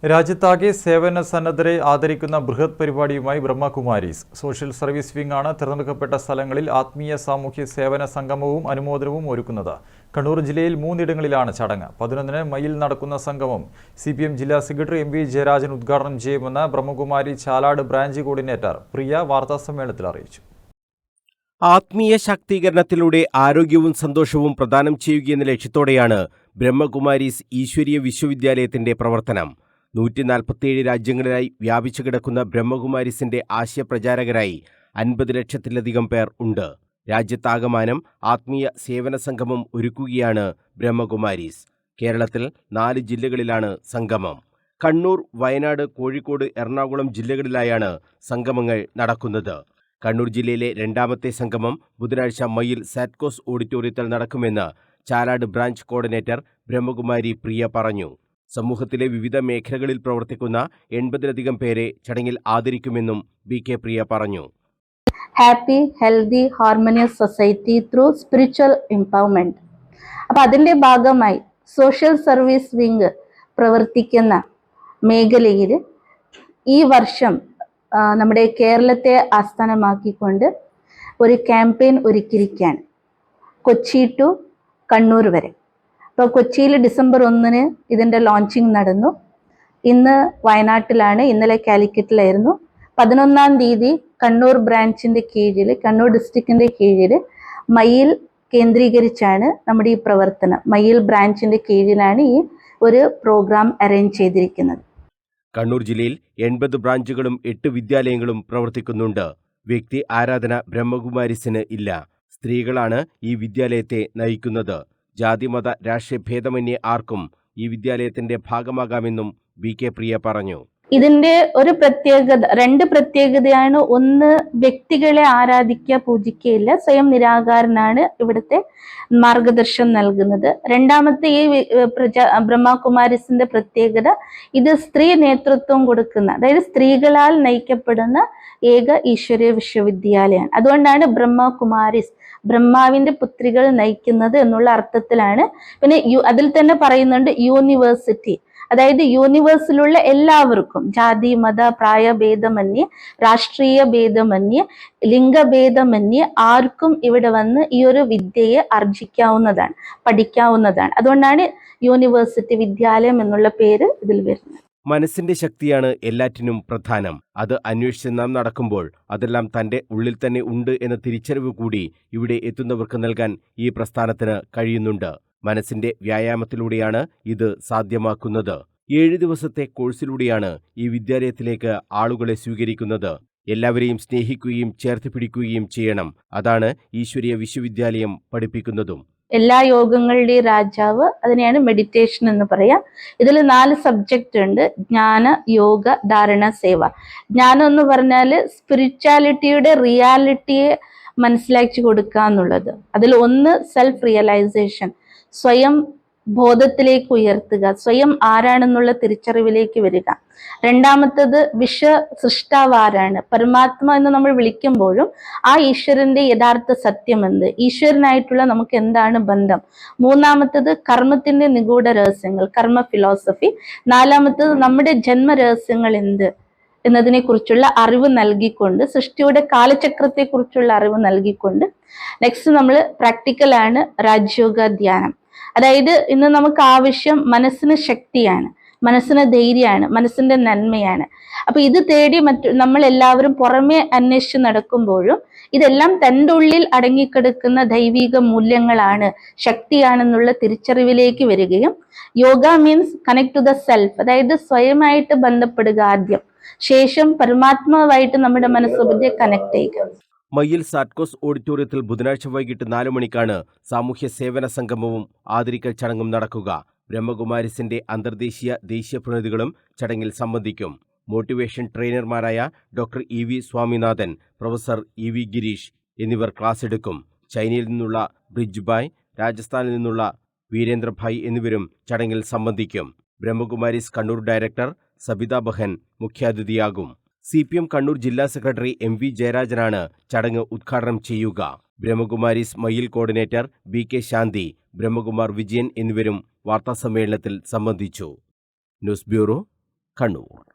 രാജ്യത്താകെ സേവന സന്നദ്ധരെ ആദരിക്കുന്ന ബൃഹത് പരിപാടിയുമായി ബ്രഹ്മകുമാരീസ് സോഷ്യൽ സർവീസ് വിംഗ് ആണ് തിരഞ്ഞെടുക്കപ്പെട്ട സ്ഥലങ്ങളിൽ ആത്മീയ സാമൂഹ്യ സേവന സംഗമവും അനുമോദനവും ഒരുക്കുന്നത്. കണ്ണൂർ ജില്ലയിൽ 3 ഇടങ്ങളിലാണ് ചടങ്ങ്. 11-ന് മയിൽ നടക്കുന്ന സംഗമം CPM ജില്ലാ സെക്രട്ടറി MV ജയരാജൻ ഉദ്ഘാടനം ചെയ്യുമെന്ന് ബ്രഹ്മകുമാരി ചാലാട് ബ്രാഞ്ച് കോർഡിനേറ്റർ പ്രിയ വാർത്താസമ്മേളനത്തിൽ അറിയിച്ചു. ആത്മീയ ശാക്തീകരണത്തിലൂടെ ആരോഗ്യവും സന്തോഷവും പ്രദാനം ചെയ്യുകയെന്ന ലക്ഷ്യത്തോടെയാണ് ബ്രഹ്മകുമാരീസ് ഈശ്വരീയ വിശ്വവിദ്യാലയത്തിന്റെ പ്രവർത്തനം. 147 രാജ്യങ്ങളിലായി വ്യാപിച്ചു കിടക്കുന്ന ബ്രഹ്മകുമാരീസിന്റെ ആശയപ്രചാരകരായി 50 ലക്ഷത്തിലധികം പേർ ഉണ്ട്. രാജ്യത്താകമാനം ആത്മീയ സേവന സംഗമം ഒരുക്കുകയാണ് ബ്രഹ്മകുമാരീസ്. കേരളത്തിൽ 4 ജില്ലകളിലാണ് സംഗമം. കണ്ണൂർ, വയനാട്, കോഴിക്കോട്, എറണാകുളം ജില്ലകളിലായാണ് സംഗമങ്ങൾ നടക്കുന്നത്. കണ്ണൂർ ജില്ലയിലെ 2ാമത്തെ സംഗമം ബുധനാഴ്ച മയിൽ സാറ്റ്കോസ് ഓഡിറ്റോറിയത്തിൽ നടക്കുമെന്ന് ചാലാട് ബ്രാഞ്ച് കോർഡിനേറ്റർ ബ്രഹ്മകുമാരി പ്രിയ പറഞ്ഞു. സമൂഹത്തിലെ വിവിധ മേഖലകളിൽ പ്രവർത്തിക്കുന്ന 80-ലധികം പേരെ ചടങ്ങിൽ ആദരിക്കുമെന്നും BK പ്രിയ പറഞ്ഞു. Happy, healthy, harmonious society through spiritual empowerment. അപ്പം അതിൻ്റെ ഭാഗമായി സോഷ്യൽ സർവീസ് വിംഗ് പ്രവർത്തിക്കുന്ന മേഖലയിൽ ഈ വർഷം നമ്മുടെ കേരളത്തെ ആസ്ഥാനമാക്കിക്കൊണ്ട് ഒരു ക്യാമ്പയിൻ ഒരുക്കിയിരിക്കുകയാണ്. കൊച്ചി ടു കണ്ണൂർ വരെ. അപ്പോൾ കൊച്ചിയിൽ ഡിസംബർ 1-ന് ഇതിൻ്റെ ലോഞ്ചിങ് നടന്നു. ഇന്ന് വയനാട്ടിലാണ്, ഇന്നലെ കാലിക്കറ്റിലായിരുന്നു. 11-ാം തീയതി കണ്ണൂർ ബ്രാഞ്ചിൻ്റെ കീഴിൽ, കണ്ണൂർ ഡിസ്ട്രിക്റ്റിൻ്റെ കീഴിൽ മയിൽ കേന്ദ്രീകരിച്ചാണ് നമ്മുടെ ഈ പ്രവർത്തനം. മയിൽ ബ്രാഞ്ചിൻ്റെ കീഴിലാണ് ഈ ഒരു പ്രോഗ്രാം അറേഞ്ച് ചെയ്തിരിക്കുന്നത്. കണ്ണൂർ ജില്ലയിൽ 80 ബ്രാഞ്ചുകളും 8 വിദ്യാലയങ്ങളും പ്രവർത്തിക്കുന്നുണ്ട്. വ്യക്തി ആരാധന ബ്രഹ്മകുമാരീസിന് ഇല്ല. സ്ത്രീകളാണ് ഈ വിദ്യാലയത്തെ നയിക്കുന്നത്. ജാതിമത രാഷ്ട്രീയ ഭേദമന്യേ ആർക്കും ഈ വിദ്യാലയത്തിന്റെ ഭാഗമാകാമെന്നും BK പ്രിയ പറഞ്ഞു. ഇതിന്റെ ഒരു പ്രത്യേകത, 2 പ്രത്യേകതയാണ്. ഒന്ന്, വ്യക്തികളെ ആരാധിക്കുക, പൂജിക്കുകയില്ല. സ്വയം നിരാകാരനാണ് ഇവിടുത്തെ മാർഗദർശനം നൽകുന്നത്. 2ാമത്തെ ഈ ബ്രഹ്മകുമാരീസിന്റെ പ്രത്യേകത, ഇത് സ്ത്രീ നേതൃത്വം കൊടുക്കുന്ന, അതായത് സ്ത്രീകളാൽ നയിക്കപ്പെടുന്ന ഏക ഈശ്വരീയ വിശ്വവിദ്യാലയമാണ്. അതുകൊണ്ടാണ് ബ്രഹ്മകുമാരീസ്, ബ്രഹ്മാവിന്റെ പുത്രികൾ നയിക്കുന്നത് എന്നുള്ള അർത്ഥത്തിലാണ്. പിന്നെ അതിൽ തന്നെ പറയുന്നുണ്ട് യൂണിവേഴ്സിറ്റി, അതായത് യൂണിവേഴ്സിലുള്ള എല്ലാവർക്കും, ജാതി മത പ്രായഭേദമന്യേ, രാഷ്ട്രീയ ഭേദമന്യേ, ലിംഗഭേദമന്യേ ആർക്കും ഇവിടെ വന്ന് ഈ ഒരു വിദ്യയെ ആർജിക്കാവുന്നതാണ്, പഠിക്കാവുന്നതാണ്. അതുകൊണ്ടാണ് യൂണിവേഴ്സിറ്റി വിദ്യാലയം എന്നുള്ള പേര് ഇതിൽ വരുന്നത്. മനസ്സിന്റെ ശക്തിയാണ് എല്ലാറ്റിനും പ്രധാനം. അത് അന്വേഷിച്ച് നാം നടക്കുമ്പോൾ അതെല്ലാം തന്റെ ഉള്ളിൽ തന്നെ ഉണ്ട് എന്ന തിരിച്ചറിവ് കൂടി ഇവിടെ എത്തുന്നവർക്ക് നൽകാൻ ഈ പ്രസ്ഥാനത്തിന് കഴിയുന്നുണ്ട്. മനസ്സിന്റെ വ്യായാമത്തിലൂടെയാണ് ഇത് സാധ്യമാക്കുന്നത്. 7 ദിവസത്തെ കോഴ്സിലൂടെയാണ് ഈ വിദ്യാലയത്തിലേക്ക് ആളുകളെ സ്വീകരിക്കുന്നത്. എല്ലാവരെയും സ്നേഹിക്കുകയും ചേർത്ത് പിടിക്കുകയും ചെയ്യണം. അതാണ് ഈശ്വരീയ വിശ്വവിദ്യാലയം പഠിപ്പിക്കുന്നതും. എല്ലാ യോഗങ്ങളുടെയും രാജാവ്, അതിനെയാണ് മെഡിറ്റേഷൻ എന്ന് പറയാം. ഇതിൽ 4 സബ്ജക്റ്റ് ഉണ്ട്: ജ്ഞാന, യോഗ, ധാരണ, സേവ. ജ്ഞാനം എന്ന് പറഞ്ഞാൽ സ്പിരിച്വാലിറ്റിയുടെ റിയാലിറ്റിയെ മനസ്സിലാക്കി കൊടുക്കുക എന്നുള്ളത്. അതിൽ ഒന്ന് സെൽഫ് റിയലൈസേഷൻ, സ്വയം ബോധത്തിലേക്ക് ഉയർത്തുക, സ്വയം ആരാണെന്നുള്ള തിരിച്ചറിവിലേക്ക് വരിക. 2ാമത്തത് സൃഷ്ടാവ് ആരാണ്, പരമാത്മ എന്ന് നമ്മൾ വിളിക്കുമ്പോഴും ആ ഈശ്വരന്റെ യഥാർത്ഥ സത്യം എന്ത്, ഈശ്വരനായിട്ടുള്ള നമുക്ക് എന്താണ് ബന്ധം. 3ാമത്തത് കർമ്മത്തിന്റെ നിഗൂഢ രഹസ്യങ്ങൾ, കർമ്മ ഫിലോസഫി. 4ാമത്തത് നമ്മുടെ ജന്മരഹസ്യങ്ങൾ എന്ത് എന്നതിനെ കുറിച്ചുള്ള അറിവ് നൽകിക്കൊണ്ട്, സൃഷ്ടിയുടെ കാലചക്രത്തെ കുറിച്ചുള്ള അറിവ് നൽകിക്കൊണ്ട്. നെക്സ്റ്റ് നമ്മൾ പ്രാക്ടിക്കലാണ് രാജയോഗ ധ്യാനം. അതായത് ഇന്ന് നമുക്ക് ആവശ്യം മനസ്സിന് ശക്തിയാണ്, മനസ്സിന് ധൈര്യമാണ്, മനസ്സിന്റെ നന്മയാണ്. അപ്പൊ ഇത് തേടി നമ്മൾ എല്ലാവരും പുറമെ അന്വേഷിച്ച് നടക്കുമ്പോഴും ഇതെല്ലാം തൻ്റെ ഉള്ളിൽ അടങ്ങിക്കിടക്കുന്ന ദൈവിക മൂല്യങ്ങളാണ്, ശക്തിയാണെന്നുള്ള തിരിച്ചറിവിലേക്ക് വരികയും, yoga means connect to the self, അതായത് സ്വയമായിട്ട് ബന്ധപ്പെടുക ആദ്യം, ശേഷം പരമാത്മാവായിട്ട് നമ്മുടെ മനസ്സുബുദ്ധിയെ കണക്ട് ചെയ്യുക. മയിൽ സാറ്റ്കോസ് ഓഡിറ്റോറിയത്തിൽ ബുധനാഴ്ച വൈകിട്ട് 4 മണിക്കാണ് സാമൂഹ്യ സേവന സംഗമവും ആദരിക്കൽ ചടങ്ങും നടക്കുക. ബ്രഹ്മകുമാരീസിന്റെ അന്തർദേശീയ, ദേശീയ പ്രതിനിധികളും ചടങ്ങിൽ സംബന്ധിക്കും. മോട്ടിവേഷൻ ട്രെയിനർമാരായ doctor EV Swaminathan, professor EV Girish എന്നിവർ ക്ലാസ് എടുക്കും. ചൈനയിൽ നിന്നുള്ള ബ്രിജ് ഭായ്, രാജസ്ഥാനിൽ നിന്നുള്ള വീരേന്ദ്രഭായ് എന്നിവരും ചടങ്ങിൽ സംബന്ധിക്കും. ബ്രഹ്മകുമാരീസ് കണ്ണൂർ ഡയറക്ടർ സബിത ബഹൻ മുഖ്യാതിഥിയാകും. CPM കണ്ണൂർ ജില്ലാ സെക്രട്ടറി MV ജയരാജനാണ് ചടങ്ങ് ഉദ്ഘാടനം ചെയ്യുക. ബ്രഹ്മകുമാരീസ് മയിൽ കോർഡിനേറ്റർ BK ശാന്തി, ബ്രഹ്മകുമാർ വിജയൻ എന്നിവരും വാർത്താസമ്മേളനത്തിൽ സംബന്ധിച്ചു. News bureau, Kannur.